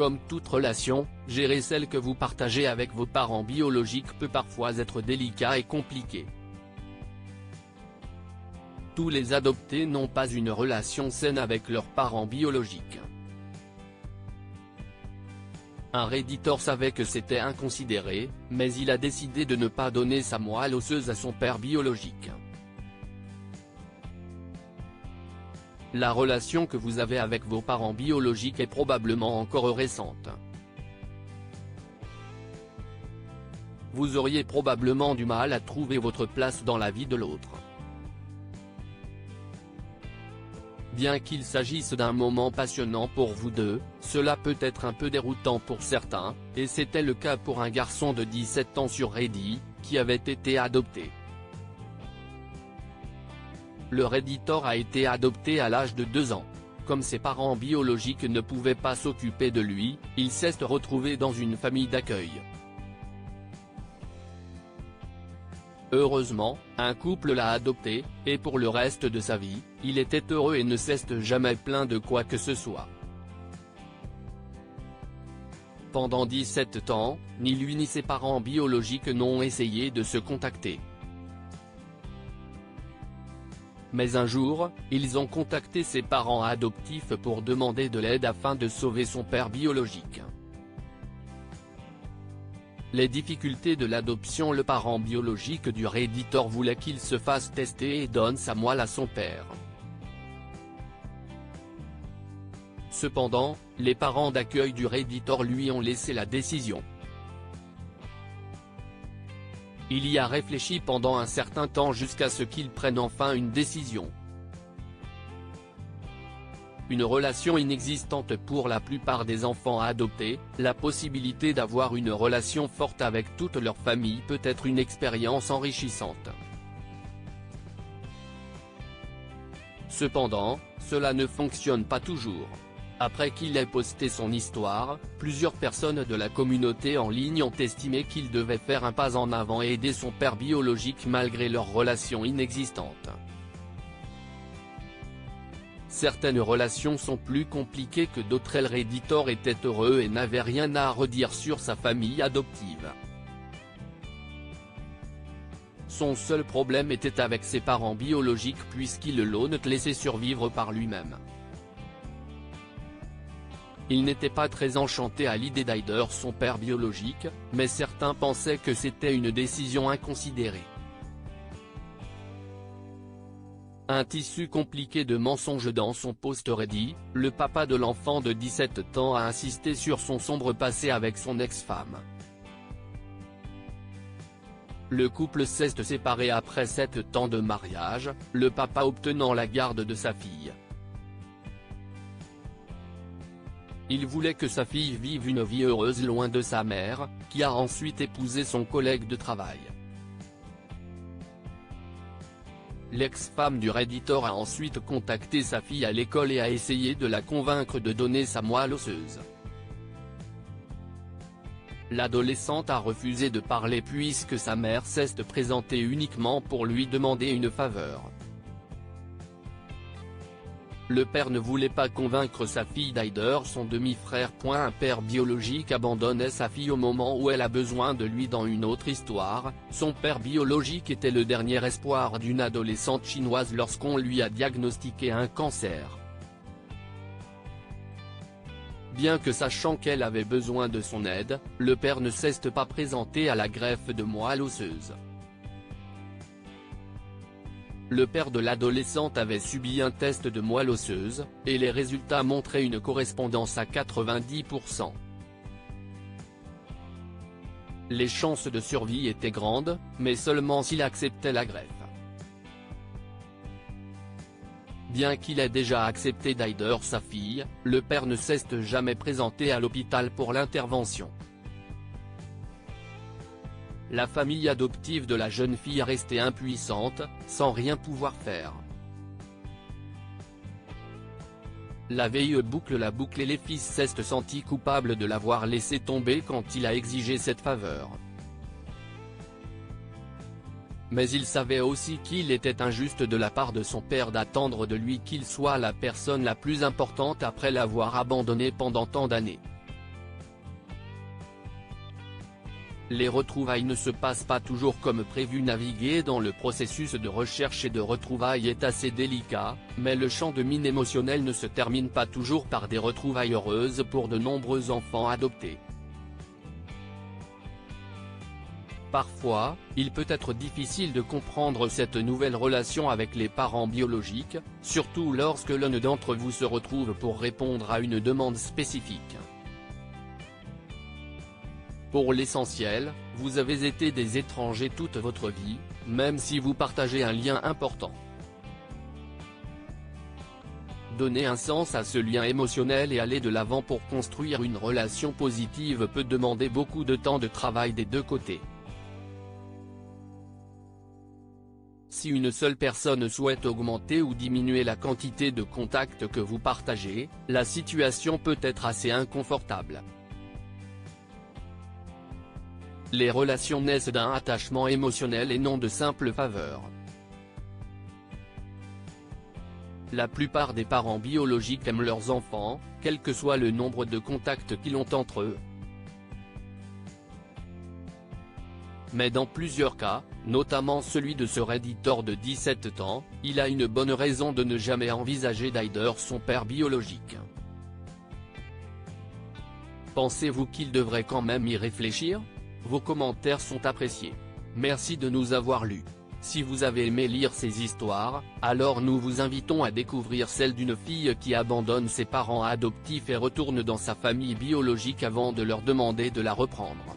Comme toute relation, gérer celle que vous partagez avec vos parents biologiques peut parfois être délicat et compliqué. Tous les adoptés n'ont pas une relation saine avec leurs parents biologiques. Un Redditor savait que c'était inconsidéré, mais il a décidé de ne pas donner sa moelle osseuse à son père biologique. La relation que vous avez avec vos parents biologiques est probablement encore récente. Vous auriez probablement du mal à trouver votre place dans la vie de l'autre. Bien qu'il s'agisse d'un moment passionnant pour vous deux, cela peut être un peu déroutant pour certains, et c'était le cas pour un garçon de 17 ans sur Reddit, qui avait été adopté. Le Redditor a été adopté à l'âge de 2 ans. Comme ses parents biologiques ne pouvaient pas s'occuper de lui, il s'est retrouvé dans une famille d'accueil. Heureusement, un couple l'a adopté, et pour le reste de sa vie, il était heureux et ne s'est jamais plaint de quoi que ce soit. Pendant 17 ans, ni lui ni ses parents biologiques n'ont essayé de se contacter. Mais un jour, ils ont contacté ses parents adoptifs pour demander de l'aide afin de sauver son père biologique. Les difficultés de l'adoption. Le parent biologique du Redditor voulait qu'il se fasse tester et donne sa moelle à son père. Cependant, les parents d'accueil du Redditor lui ont laissé la décision. Il y a réfléchi pendant un certain temps jusqu'à ce qu'il prenne enfin une décision. Une relation inexistante pour la plupart des enfants adoptés, la possibilité d'avoir une relation forte avec toute leur famille peut être une expérience enrichissante. Cependant, cela ne fonctionne pas toujours. Après qu'il ait posté son histoire, plusieurs personnes de la communauté en ligne ont estimé qu'il devait faire un pas en avant et aider son père biologique malgré leur relation inexistante. Certaines relations sont plus compliquées que d'autres. Le Redditor était heureux et n'avait rien à redire sur sa famille adoptive. Son seul problème était avec ses parents biologiques puisqu'il l'ont laissé survivre par lui-même. Il n'était pas très enchanté à l'idée d'aider son père biologique, mais certains pensaient que c'était une décision inconsidérée. Un tissu compliqué de mensonges. Dans son post Reddit, le papa de l'enfant de 17 ans a insisté sur son sombre passé avec son ex-femme. Le couple s'est séparé après 7 ans de mariage, le papa obtenant la garde de sa fille. Il voulait que sa fille vive une vie heureuse loin de sa mère, qui a ensuite épousé son collègue de travail. L'ex-femme du Redditor a ensuite contacté sa fille à l'école et a essayé de la convaincre de donner sa moelle osseuse. L'adolescente a refusé de parler puisque sa mère s'est présentée uniquement pour lui demander une faveur. Le père ne voulait pas convaincre sa fille d'aider son demi-frère. Un père biologique abandonnait sa fille au moment où elle a besoin de lui. Dans une autre histoire, son père biologique était le dernier espoir d'une adolescente chinoise lorsqu'on lui a diagnostiqué un cancer. Bien que sachant qu'elle avait besoin de son aide, le père ne s'est pas présenté à la greffe de moelle osseuse. Le père de l'adolescente avait subi un test de moelle osseuse, et les résultats montraient une correspondance à 90%. Les chances de survie étaient grandes, mais seulement s'il acceptait la greffe. Bien qu'il ait déjà accepté d'aider sa fille, le père ne s'est jamais présenté à l'hôpital pour l'intervention. La famille adoptive de la jeune fille est restée impuissante, sans rien pouvoir faire. La vieille boucle la boucle et les fils s'est senti coupable de l'avoir laissé tomber quand il a exigé cette faveur. Mais il savait aussi qu'il était injuste de la part de son père d'attendre de lui qu'il soit la personne la plus importante après l'avoir abandonné pendant tant d'années. Les retrouvailles ne se passent pas toujours comme prévu. Naviguer dans le processus de recherche et de retrouvailles est assez délicat, mais le champ de mine émotionnel ne se termine pas toujours par des retrouvailles heureuses pour de nombreux enfants adoptés. Parfois, il peut être difficile de comprendre cette nouvelle relation avec les parents biologiques, surtout lorsque l'un d'entre vous se retrouve pour répondre à une demande spécifique. Pour l'essentiel, vous avez été des étrangers toute votre vie, même si vous partagez un lien important. Donner un sens à ce lien émotionnel et aller de l'avant pour construire une relation positive peut demander beaucoup de temps de travail des deux côtés. Si une seule personne souhaite augmenter ou diminuer la quantité de contacts que vous partagez, la situation peut être assez inconfortable. Les relations naissent d'un attachement émotionnel et non de simples faveurs. La plupart des parents biologiques aiment leurs enfants, quel que soit le nombre de contacts qu'ils ont entre eux. Mais dans plusieurs cas, notamment celui de ce redditor de 17 ans, il a une bonne raison de ne jamais envisager d'Hyder son père biologique. Pensez-vous qu'il devrait quand même y réfléchir ? Vos commentaires sont appréciés. Merci de nous avoir lus. Si vous avez aimé lire ces histoires, alors nous vous invitons à découvrir celle d'une fille qui abandonne ses parents adoptifs et retourne dans sa famille biologique avant de leur demander de la reprendre.